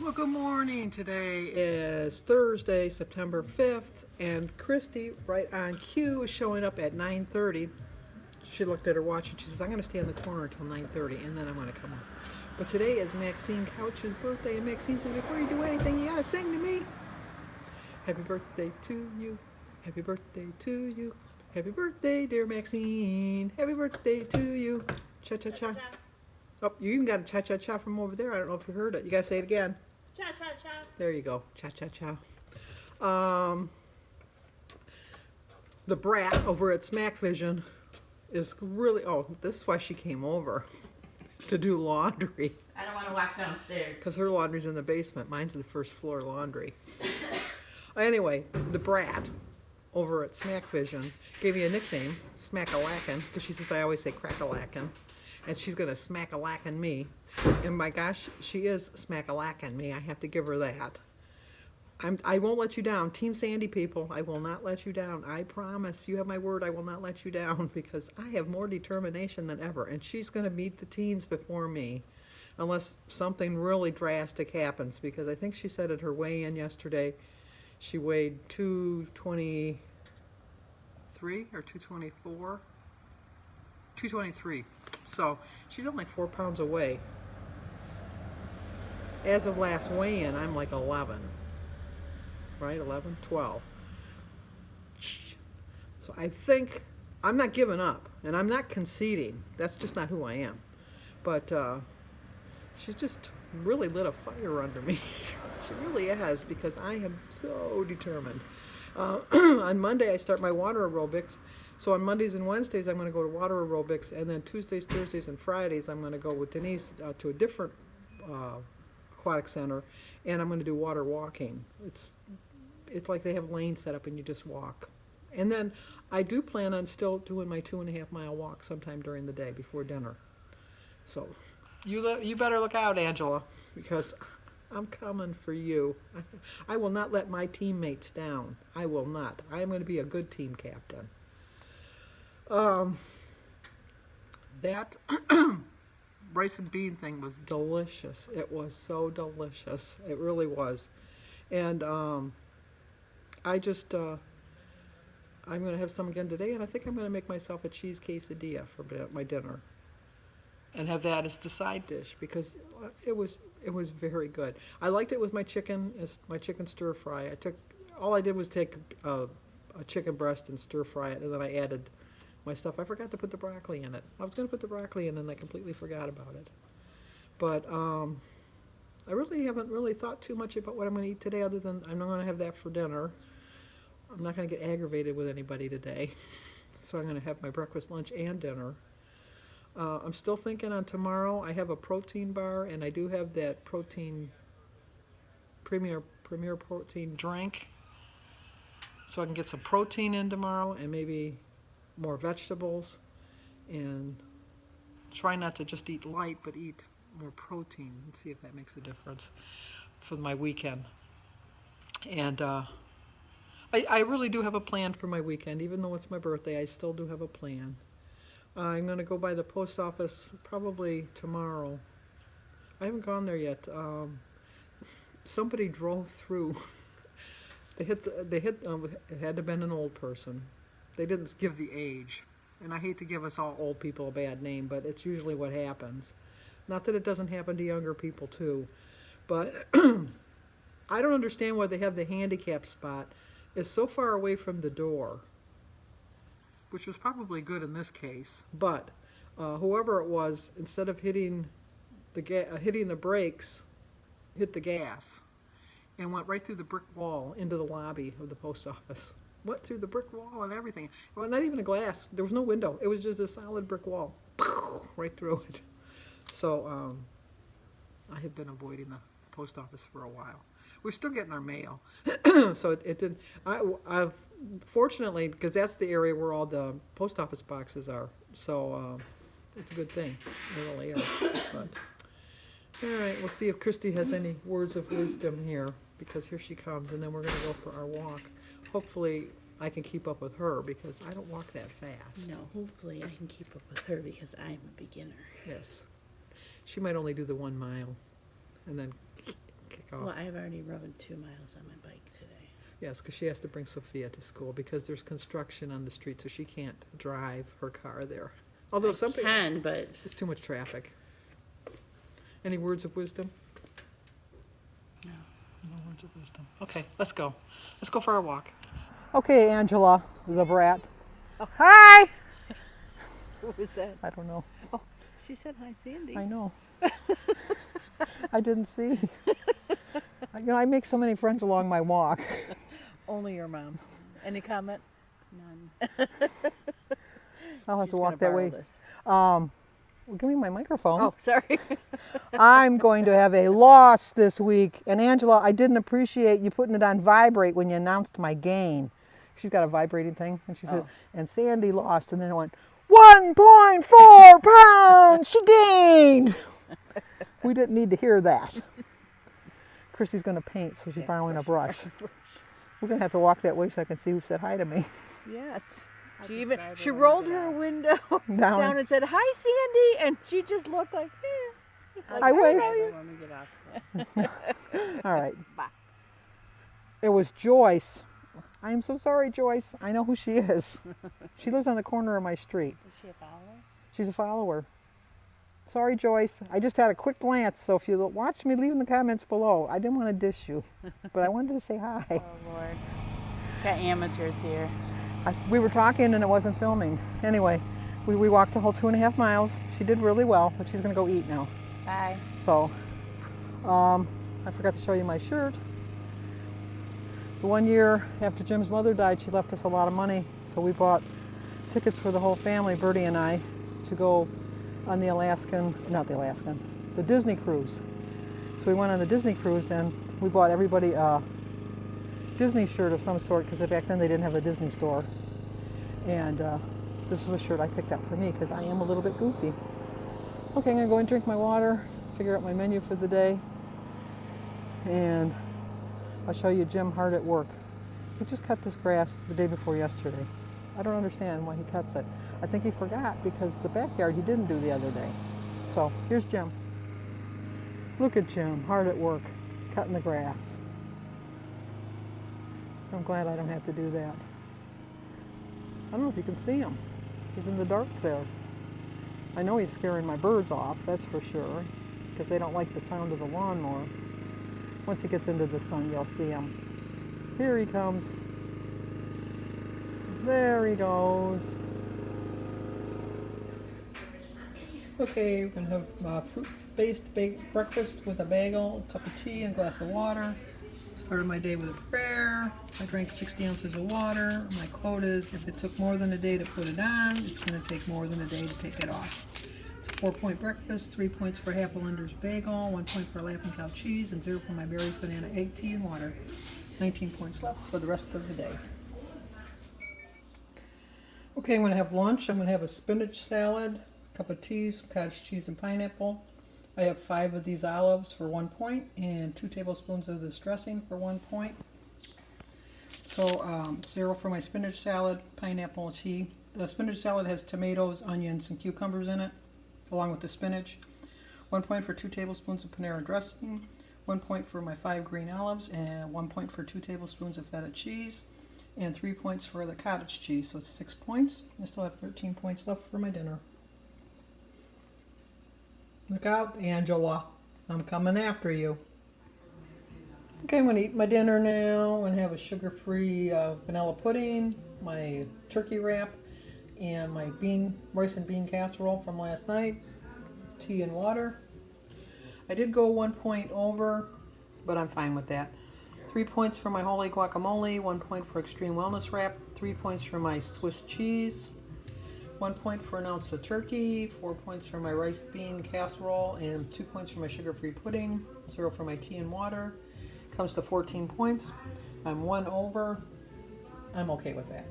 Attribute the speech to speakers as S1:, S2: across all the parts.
S1: Well, good morning. Today is Thursday, September 5th, and Christy, right on cue, is showing up at 9:30. She looked at her watch and she says, I'm going to stay in the corner until 9:30, and then I'm going to come up. But today is Maxine Couch's birthday, and Maxine says, before you do anything, you got to sing to me. Happy birthday to you. Happy birthday to you. Happy birthday, dear Maxine. Happy birthday to you. Cha-cha-cha. Oh, you even got a cha-cha-cha from over there. I don't know if you heard it. You got to say it again.
S2: Cha-cha-cha.
S1: There you go. Cha-cha-cha. Um, the brat over at Smack Vision is really, oh, this is why she came over to do laundry.
S2: I don't want to walk downstairs.
S1: Because her laundry's in the basement. Mine's the first floor laundry. Anyway, the brat over at Smack Vision gave me a nickname, Smack-a-lackin', because she says I always say crack-a-lackin', and she's going to smack-a-lackin' me. And my gosh, she is smack-a-lackin' me. I have to give her that. I won't let you down. Team Sandy people, I will not let you down. I promise. You have my word, I will not let you down because I have more determination than ever. And she's going to beat the teens before me unless something really drastic happens, because I think she said at her weigh-in yesterday she weighed 223 or 224? 223. So she's only 4 pounds away. As of last weigh-in, I'm like 11. Right? 11? 12. So I think I'm not giving up, and I'm not conceding. That's just not who I am. But she's just really lit a fire under me. She really has, because I am so determined. On Monday, I start my water aerobics. So on Mondays and Wednesdays, I'm going to go to water aerobics, and then Tuesdays, Thursdays, and Fridays, I'm going to go with Denise to a different aquatic center, and I'm going to do water walking. It's like they have lanes set up, and you just walk. And then I do plan on still doing my 2.5 mile walk sometime during the day before dinner. So you better look out, Angela, because I'm coming for you. I will not let my teammates down. I will not. I am going to be a good team captain. That rice and bean thing was delicious. It was so delicious. It really was. And I just, I'm going to have some again today, and I think I'm going to make myself a cheese quesadilla for my dinner and have that as the side dish, because it was very good. I liked it with my chicken stir fry. All I did was take a chicken breast and stir fry it, and then I added my stuff. I forgot to put the broccoli in it. I was going to put the broccoli in, and I completely forgot about it. But I really haven't really thought too much about what I'm going to eat today, other than I'm not going to have that for dinner. I'm not going to get aggravated with anybody today. So I'm going to have my breakfast, lunch, and dinner. I'm still thinking on tomorrow. I have a protein bar, and I do have that premier protein drink. So I can get some protein in tomorrow, and maybe more vegetables, and try not to just eat light, but eat more protein, and see if that makes a difference for my weekend. And I really do have a plan for my weekend. Even though it's my birthday, I still do have a plan. I'm going to go by the post office probably tomorrow. I haven't gone there yet. Somebody drove through. It had to have been an old person. They didn't give the age. And I hate to give us all old people a bad name, but it's usually what happens. Not that it doesn't happen to younger people too. But I don't understand why they have the handicap spot. It's so far away from the door, which was probably good in this case. But whoever it was, instead of hitting the brakes, hit the gas and went right through the brick wall into the lobby of the post office. Went through the brick wall and everything. Well, not even a glass. There was no window. It was just a solid brick wall. Right through it. So I have been avoiding the post office for a while. We're still getting our mail. So it didn't. I've fortunately, because that's the area where all the post office boxes are. So it's a good thing. It really is. But, all right, we'll see if Christy has any words of wisdom here, because here she comes, and then we're going to go for our walk. Hopefully I can keep up with her, because I don't walk that fast.
S2: No, hopefully I can keep up with her because I'm a beginner.
S1: Yes. She might only do the 1 mile and then kick off.
S2: Well, I've already run 2 miles on my bike today.
S1: Yes, because she has to bring Sophia to school because there's construction on the street, so she can't drive her car there. Although some people,
S2: Can, but
S1: it's too much traffic. Any words of wisdom?
S2: no.
S1: No words of wisdom. Okay, let's go. Let's go for our walk. Okay, Angela, the brat.
S2: Oh.
S1: Hi!
S2: Who was that?
S1: I don't know.
S2: Oh, she said hi, Sandy.
S1: I know. I didn't see. You know, I make so many friends along my walk.
S2: Only your mom. Any comment? None.
S1: I'll have
S2: She's
S1: to walk
S2: gonna
S1: that way.
S2: borrow this.
S1: Well, give me my microphone.
S2: Oh, sorry.
S1: I'm going to have a loss this week. And Angela, I didn't appreciate you putting it on vibrate when you announced my gain. She's got a vibrating thing. And she said, and Sandy lost. And then it went, 1.4 pounds she gained. We didn't need to hear that. Christy's going to paint, so she's borrowing a brush. We're going to have to walk that way so I can see who said hi to me.
S2: Yes. She rolled her window down and said, hi, Sandy. And she just looked like, eh.
S1: I waved.
S2: Let me get off.
S1: All right.
S2: Bye.
S1: It was Joyce. I am so sorry, Joyce. I know who she is. She lives on the corner of my street.
S2: Is she a follower?
S1: She's a follower. Sorry, Joyce. I just had a quick glance, so if you watch me, leave in the comments below. I didn't want to dish you, but I wanted to say hi.
S2: Oh, Lord. Got amateurs here.
S1: We were talking and it wasn't filming. Anyway, we walked the whole 2.5 miles. She did really well, but she's going to go eat now.
S2: Bye.
S1: So, I forgot to show you my shirt. The 1 year after Jim's mother died, she left us a lot of money, so we bought tickets for the whole family, Bertie and I, to go on the Disney cruise. So we went on the Disney cruise and we bought everybody a Disney shirt of some sort because back then they didn't have a Disney store. And this is a shirt I picked out for me because I am a little bit goofy. Okay, I'm going to go and drink my water, figure out my menu for the day, and I'll show you Jim hard at work. He just cut this grass the day before yesterday. I don't understand why he cuts it. I think he forgot because the backyard he didn't do the other day. So here's Jim. Look at Jim, hard at work, cutting the grass. I'm glad I don't have to do that. I don't know if you can see him. He's in the dark there. I know he's scaring my birds off, that's for sure, because they don't like the sound of the lawnmower. Once he gets into the sun, you'll see him. Here he comes. There he goes. Okay, we're going to have fruit-based breakfast with a bagel, a cup of tea, and a glass of water. Started my day with a prayer. I drank 60 ounces of water. My quote is, if it took more than a day to put it on, it's going to take more than a day to take it off. It's a 4-point breakfast, 3 points for Happy Lender's bagel, 1 point for Laughing Cow cheese, and 0 for my berries, banana, egg, tea, and water. 19 points left for the rest of the day. Okay, I'm going to have lunch. I'm going to have a spinach salad, cup of tea, some cottage cheese and pineapple. I have 5 of these olives for 1 point and 2 tablespoons of this dressing for 1 point. So 0 for my spinach salad, pineapple, and tea. The spinach salad has tomatoes, onions, and cucumbers in it, along with the spinach. 1 point for 2 tablespoons of Panera dressing, 1 point for my 5 green olives, and 1 point for 2 tablespoons of feta cheese, and 3 points for the cottage cheese, so it's 6 points. I still have 13 points left for my dinner. Look out, Angela. I'm coming after you. Okay, I'm going to eat my dinner now. I'm going to have a sugar-free vanilla pudding, my turkey wrap, and my rice and bean casserole from last night, tea and water. I did go 1 point over, but I'm fine with that. 3 points for my holy guacamole, 1 point for extreme wellness wrap, 3 points for my Swiss cheese, 1 point for an ounce of turkey, 4 points for my rice bean casserole, and 2 points for my sugar-free pudding, 0 for my tea and water. Comes to 14 points. I'm 1 over. I'm okay with that.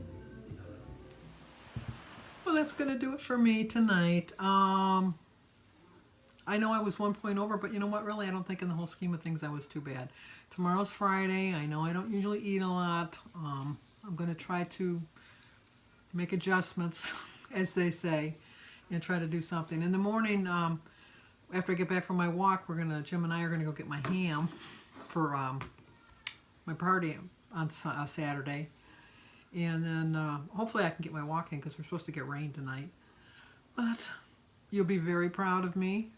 S1: Well, that's going to do it for me tonight. I know I was 1 point over, but you know what? Really, I don't think in the whole scheme of things I was too bad. Tomorrow's Friday. I know I don't usually eat a lot. I'm going to try to make adjustments, as they say, and try to do something. In the morning, after I get back from my walk, Jim and I are going to go get my ham for my party on Saturday. And then hopefully I can get my walk in because we're supposed to get rain tonight. But you'll be very proud of me.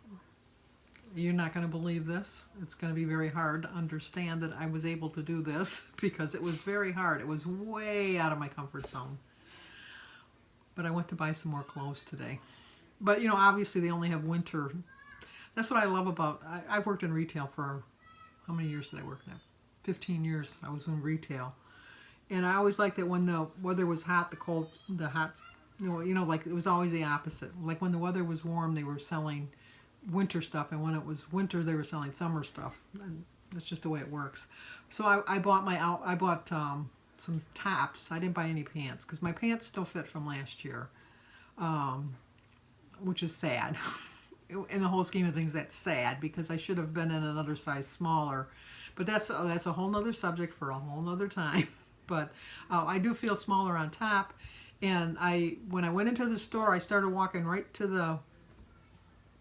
S1: You're not going to believe this. It's going to be very hard to understand that I was able to do this because it was very hard. It was way out of my comfort zone. But I went to buy some more clothes today. But, obviously they only have winter. That's what I love about, I worked in retail for, how many years did I work there? 15 years I was in retail. And I always liked that when the weather was hot, like it was always the opposite. Like when the weather was warm, they were selling winter stuff, and when it was winter, they were selling summer stuff. And that's just the way it works. So I bought some tops. I didn't buy any pants because my pants still fit from last year, which is sad. In the whole scheme of things, that's sad because I should have been in another size smaller. But that's a whole nother subject for a whole nother time. But I do feel smaller on top. And when I went into the store, I started walking right to the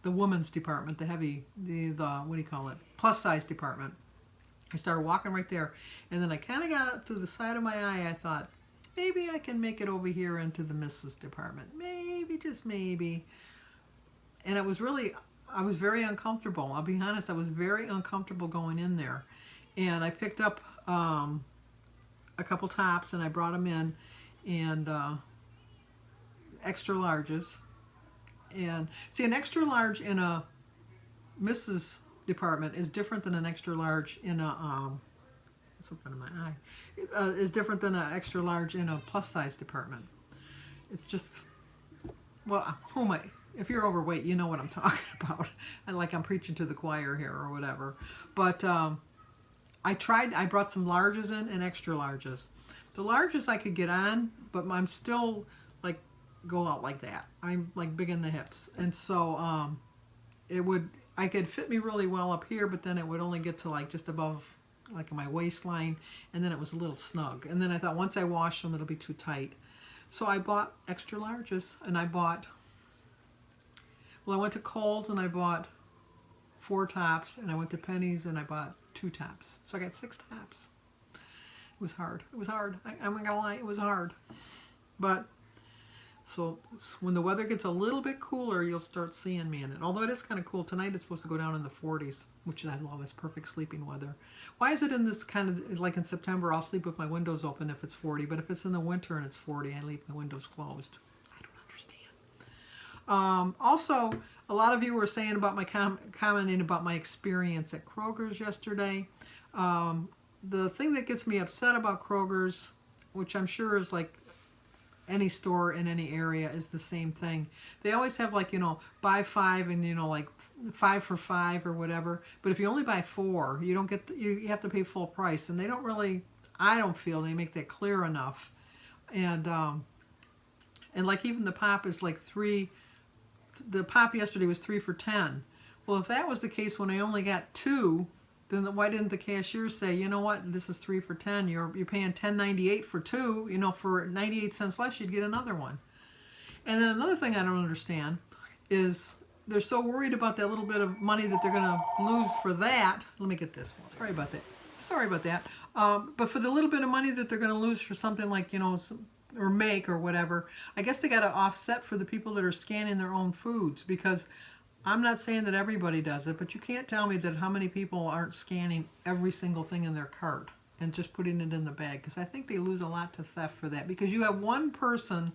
S1: women's department, the what do you call it, plus size department. I started walking right there, and then I kind of got up to the side of my eye. I thought, maybe I can make it over here into the missus department. Maybe, just maybe. And I was very uncomfortable. I'll be honest, I was very uncomfortable going in there. And I picked up a couple tops, and I brought them in, and extra larges. And see, an extra large in a Mrs. department is different than an extra large in a what's up under my eye? Is different than an extra large in a plus size department. It's just, well, if you're overweight, you know what I'm talking about. I'm preaching to the choir here or whatever. But I brought some larges in and extra larges. The larges I could get on, but I'm still like go out like that. I'm like big in the hips, and so I could fit me really well up here, but then it would only get to like just above like my waistline, and then it was a little snug. And then I thought once I wash them, it'll be too tight. So I bought extra larges, and I went to Kohl's and I bought 4 tops, and I went to Penny's and I bought 2 tops. So I got 6 tops. It was hard. It was hard. I'm not gonna lie, it was hard. But so when the weather gets a little bit cooler, you'll start seeing me in it. Although it is kind of cool. Tonight it's supposed to go down in the 40s, which I love. It's perfect sleeping weather. Why is it in this kind of, like in September, I'll sleep with my windows open if it's 40, but if it's in the winter and it's 40, I leave my windows closed. I don't understand. Also, a lot of you were saying about my commenting about my experience at Kroger's yesterday. The thing that gets me upset about Kroger's, which I'm sure is like any store in any area, is the same thing. They always have like, buy 5 and like 5 for 5 or whatever. But if you only buy 4, you don't get you have to pay full price, and they don't really, I don't feel they make that clear enough. And like even the pop is like 3. The pop yesterday was 3 for $10. Well, if that was the case when I only got 2, then why didn't the cashier say, you know what, this is 3 for $10. You're paying $10.98 for 2. For 98 cents less, you'd get another one. And then another thing I don't understand is they're so worried about that little bit of money that they're going to lose for that. Let me get this one. Sorry about that. But for the little bit of money that they're going to lose for something like, or make or whatever, I guess they got to offset for the people that are scanning their own foods, because I'm not saying that everybody does it, but you can't tell me that how many people aren't scanning every single thing in their cart and just putting it in the bag, because I think they lose a lot to theft for that, because you have one person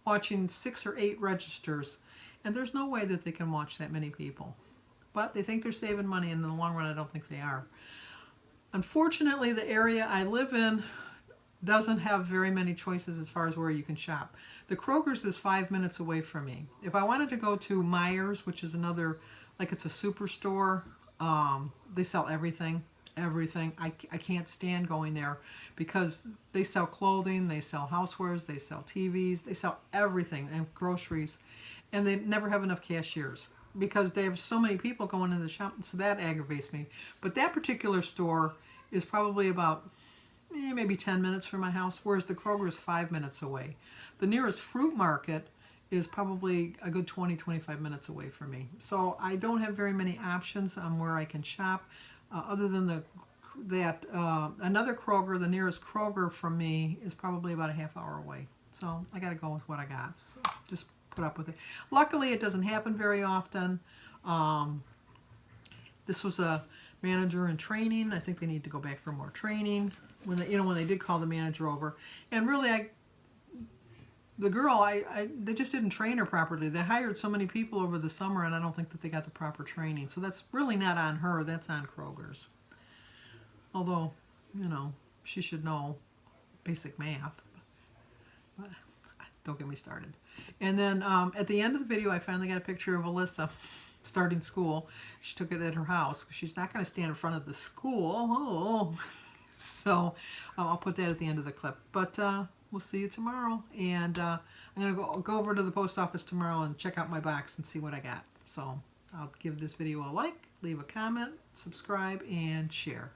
S1: watching 6 or 8 registers, and there's no way that they can watch that many people. But they think they're saving money, and in the long run I don't think they are. Unfortunately, the area I live in doesn't have very many choices as far as where you can shop. The Kroger's is 5 minutes away from me. If I wanted to go to Meijer's, which is another, like it's a superstore, they sell everything. I can't stand going there because they sell clothing, they sell housewares, they sell TVs, they sell everything, and groceries, and they never have enough cashiers because they have so many people going in the shop, so that aggravates me. But that particular store is probably about maybe 10 minutes from my house, whereas the Kroger is 5 minutes away. The nearest fruit market is probably a good 20-25 minutes away from me. So I don't have very many options on where I can shop other than the that another Kroger, the nearest Kroger from me, is probably about a half hour away. So I got to go with what I got. So just put up with it. Luckily, it doesn't happen very often. This was a manager in training. I think they need to go back for more training. When they, when they did call the manager over, and really, the girl, they just didn't train her properly. They hired so many people over the summer, and I don't think that they got the proper training. So that's really not on her. That's on Kroger's. Although, she should know basic math. But don't get me started. And then at the end of the video, I finally got a picture of Alyssa starting school. She took it at her house. She's not going to stand in front of the school. Oh. So I'll put that at the end of the clip. But we'll see you tomorrow. And I'm going to go over to the post office tomorrow and check out my box and see what I got. So I'll give this video a like, leave a comment, subscribe, and share.